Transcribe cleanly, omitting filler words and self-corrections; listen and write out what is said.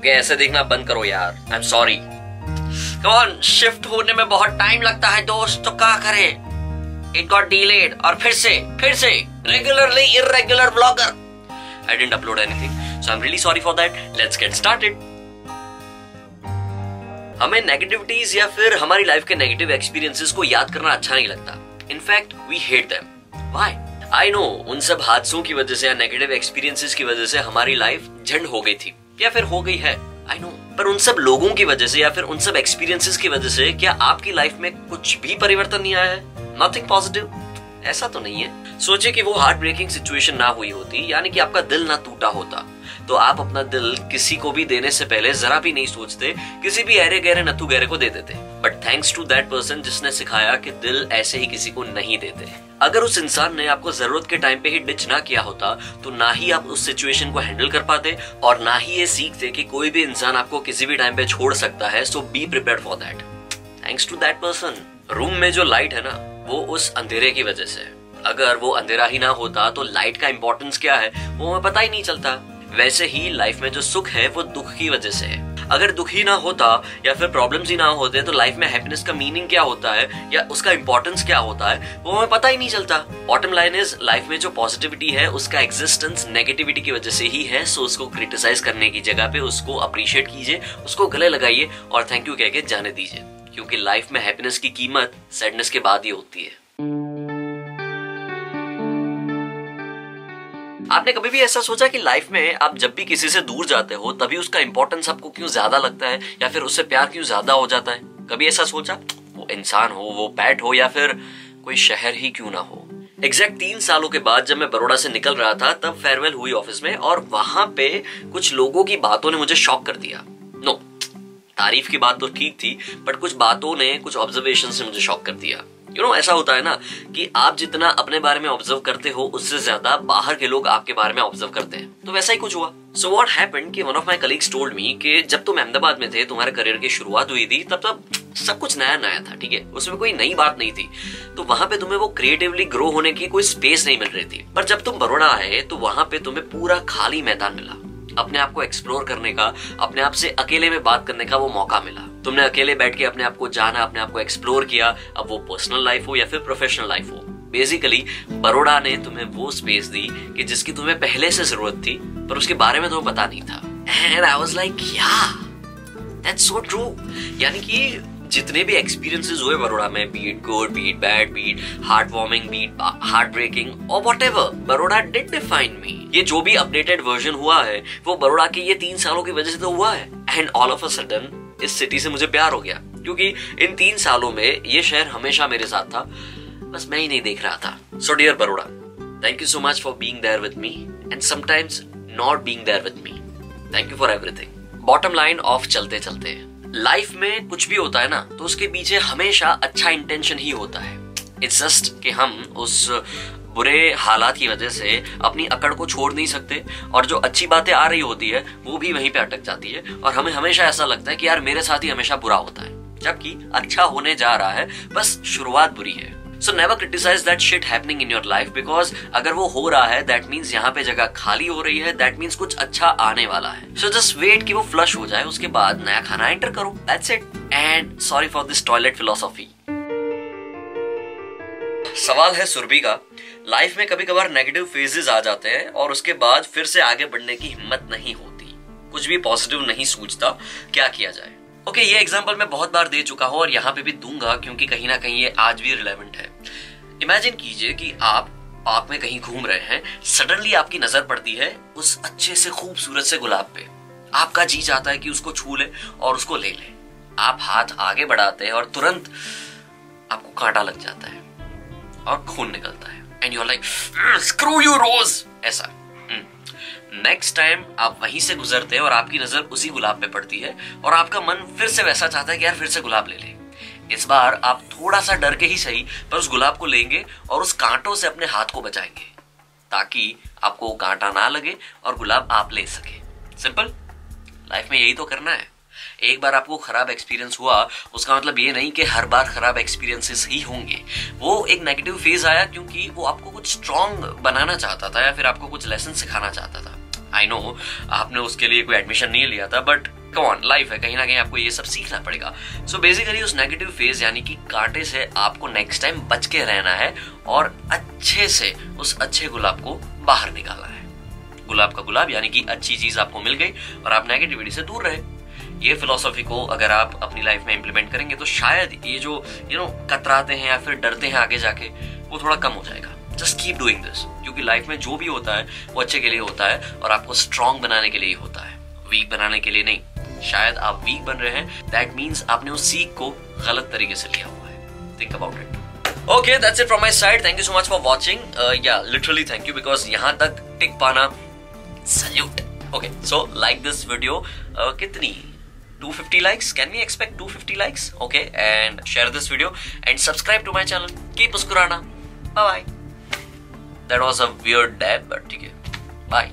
Okay ऐसे देखना बंद करो यार, I am sorry. Come on, shift होने में बहुत टाइम लगता है दोस्त, तो क्या करे? इट गॉट डिलेड और फिर से regularly irregular blogger. I didn't upload anything, so I'm really sorry for that. Let's get started. हमें नेगेटिविटीज या फिर हमारी लाइफ के नेगेटिव एक्सपीरियंसेस को याद करना अच्छा नहीं लगता। In fact we hate them. Why? I know उन सब हादसों की वजह से या नेगेटिव एक्सपीरियंसेस की वजह से हमारी लाइफ झंड हो गई थी या फिर हो गई है, आई नो। पर उन सब लोगों की वजह से या फिर उन सब एक्सपीरियंसेस की वजह से क्या आपकी लाइफ में कुछ भी परिवर्तन नहीं आया है? Nothing positive? ऐसा तो नहीं है। सोचे कि वो हार्ट ब्रेकिंग सिचुएशन ना हुई होती, यानी कि आपका दिल ना टूटा होता, तो आप अपना दिल किसी को भी देने से पहले जरा भी नहीं सोचते, किसी भी अरे गहरे नथु गहरे को दे देते। But thanks to that person जिसने सिखाया कि दिल ऐसे ही किसी को नहीं देते। अगर उस इंसान ने आपको जरूरत के टाइम पे ही डिच ना किया होता तो ना ही आप उस सिचुएशन को हैंडल कर पाते और ना ही ये सीखते कि कोई भी इंसान आपको किसी भी टाइम पे छोड़ सकता है। So be prepared for that. Thanks to that person. Room में जो लाइट है ना, वो उस अंधेरे की वजह से। अगर वो अंधेरा ही ना होता तो लाइट का इंपॉर्टेंस क्या है वो हमें पता ही नहीं चलता। वैसे ही लाइफ में जो सुख है वो दुख की वजह से है। अगर दुख ही ना होता या फिर प्रॉब्लम्स ही ना होते तो लाइफ में हैप्पीनेस का मीनिंग क्या होता है या उसका इंपॉर्टेंस क्या होता है वो हमें पता ही नहीं चलता। बॉटम लाइन इज, लाइफ में जो पॉजिटिविटी है उसका एग्जिस्टेंस नेगेटिविटी की वजह से ही है। सो उसको क्रिटिसाइज करने की जगह पे उसको अप्रिशिएट कीजिए, उसको गले लगाइए और थैंक यू कह के जाने दीजिए, क्योंकि लाइफ में हैप्पीनेस की कीमत सैडनेस के बाद ही होती है। आपने कभी भी ऐसा सोचा कि लाइफ में आप जब भी किसी से दूर जाते हो तभी उसका इंपॉर्टेंस आपको क्यों ज्यादा लगता है या फिर उससे प्यार क्यों ज्यादा हो जाता है? कभी ऐसा सोचा? वो इंसान हो, वो पेट हो या फिर कोई शहर ही क्यों ना हो। एग्जैक्ट 3 सालों के बाद जब मैं बड़ौदा से निकल रहा था तब फेयरवेल हुई ऑफिस में और वहां पे कुछ लोगों की बातों ने मुझे शॉक कर दिया। नो, तारीफ की बात तो ठीक थी बट कुछ बातों ने, कुछ ऑब्जर्वेशन से मुझे शॉक कर दिया। ऐसा होता है ना कि आप जितना अपने बारे में ऑब्जर्व करते हो उससे ज्यादा बाहर के लोग आपके बारे में ऑब्जर्व करते हैं। तो वैसा ही कुछ हुआ। सो व्हाट हैपेंड कि one of my colleagues told me कि जब तुम अहमदाबाद में थे, तुम्हारे करियर की शुरुआत हुई थी, तब सब कुछ नया नया था, ठीक है, उसमें कोई नई बात नहीं थी। तो वहां पे तुम्हें वो क्रिएटिवली ग्रो होने की कोई स्पेस नहीं मिल रही थी। पर जब तुम बड़ौदा आए तो वहां पे तुम्हें पूरा खाली मैदान मिला। अपने आप को एक्सप्लोर करने का, अपने आप से अकेले में बात करने का वो मौका मिला। तुमने अकेले बैठ के अपने आप को जाना, अपने आप को एक्सप्लोर किया। अब वो पर्सनल लाइफ हो या फिर प्रोफेशनल लाइफ हो, बेसिकली बड़ौदा ने तुम्हें वो स्पेस दी कि जिसकी तुम्हें पहले से जरूरत थी पर उसके बारे में तुम्हें पता नहीं था। And I was like, yeah that's so true. यानी कि जितने भी एक्सपीरियंसेस हुए बड़ौदा में, be it good, be it bad, be it heart warming, be it heart breaking और whatever, Baroda did define me. ये जो भी अपडेटेड वर्जन हुआ है वो बड़ौदा के ये 3 सालों की वजह से तो हुआ है। And all of a sudden इस सिटी से मुझे प्यार हो गया, क्योंकि इन 3 सालों में ये शहर हमेशा मेरे साथ था, बस मैं ही नहीं देख रहा था। So dear Baroda, thank you so much for being there with me and sometimes not being there with me. Thank you for everything. Bottom line of चलते चलते, लाइफ में कुछ भी होता है ना तो उसके पीछे हमेशा अच्छा इंटेंशन ही होता है। इट्स जस्ट कि हम उस बुरे हालात की वजह से अपनी अकड़ को छोड़ नहीं सकते और जो अच्छी बातें आ रही होती है वो भी वहीं पे अटक जाती है और हमें हमेशा ऐसा लगता है कि यार मेरे साथ ही हमेशा बुरा होता है, जबकि अच्छा होने जा रहा है, बस शुरुआत बुरी है। So never criticize that shit happening in your life because अगर वो हो रहा है that means यहाँ पे जगह खाली हो रही है, that means कुछ अच्छा आने वाला है। So just wait कि वो फ्लश हो जाए, उसके बाद नया खाना एंटर करो, that's it। And sorry for this toilet philosophy। सवाल है सुरभि का, लाइफ में कभी कभार नेगेटिव फेजेस आ जाते हैं और उसके बाद फिर से आगे बढ़ने की हिम्मत नहीं होती, कुछ भी पॉजिटिव नहीं सूझता, क्या किया जाए? ओके, ये एग्जांपल मैं बहुत बार दे चुका हूं और यहाँ पे भी दूंगा क्योंकि कहीं ना कहीं ये आज भी रिलेवेंट है। इमेजिन कीजिए कि आप पार्क में कहीं घूम रहे हैं, सडनली आपकी नजर पड़ती है उस अच्छे से खूबसूरत से गुलाब पे। आपका जी चाहता है कि उसको छू ले और उसको ले ले। आप हाथ आगे बढ़ाते हैं और तुरंत आपको कांटा लग जाता है और खून निकलता है and you are like screw you Rose, ऐसा। नेक्स्ट टाइम आप वहीं से गुजरते हैं और आपकी नजर उसी गुलाब पे पड़ती है और आपका मन फिर से वैसा चाहता है कि यार फिर से गुलाब ले ले। इस बार आप थोड़ा सा डर के ही सही पर उस गुलाब को लेंगे और उस कांटों से अपने हाथ को बचाएंगे ताकि आपको वो कांटा ना लगे और गुलाब आप ले सके। सिंपल, लाइफ में यही तो करना है। एक बार आपको खराब एक्सपीरियंस हुआ उसका मतलब ये नहीं कि हर बार खराब एक्सपीरियंसेस ही होंगे। वो एक नेगेटिव फेज आया क्योंकि वो आपको कुछ स्ट्रॉन्ग बनाना चाहता था या फिर आपको कुछ लेसन सिखाना चाहता था। आई नो आपने उसके लिए कोई एडमिशन नहीं लिया था, बट कम ऑन, लाइफ है, कहीं ना कहीं आपको ये सब सीखना पड़ेगा। सो बेसिकली उस नेगेटिव फेज यानी कि कांटे से आपको नेक्स्ट टाइम बच के रहना है और अच्छे से उस अच्छे गुलाब को बाहर निकालना है। गुलाब का गुलाब यानी कि अच्छी चीज आपको मिल गई और आप नेगेटिविटी से दूर रहे। ये फिलॉसफी को अगर आप अपनी लाइफ में इंप्लीमेंट करेंगे तो शायद ये जो कतराते हैं या फिर डरते हैं आगे जाके, वो थोड़ा कम हो जाएगा। जस्ट कीप डूइंग दिस, क्योंकि लाइफ में जो भी होता है वो अच्छे के लिए होता है और आपको स्ट्रांग बनाने के लिए ही होता है, वीक बनाने के लिए नहीं। शायद आप वीक बन रहे हैं, दैट मीन्स आपने उस सीख को गलत तरीके से लिया हुआ है। Think about it. Okay, that's it from my side. Thank you so much for watching. या लिटरली थैंक यू, बिकॉज यहाँ तक टिक पाना salute. Okay, so like this video. कितनी 250 likes? Can we expect 250 likes? Okay, and share this video and subscribe to my channel. Keep muskurana. Bye bye. That was a weird dab, but okay. Bye.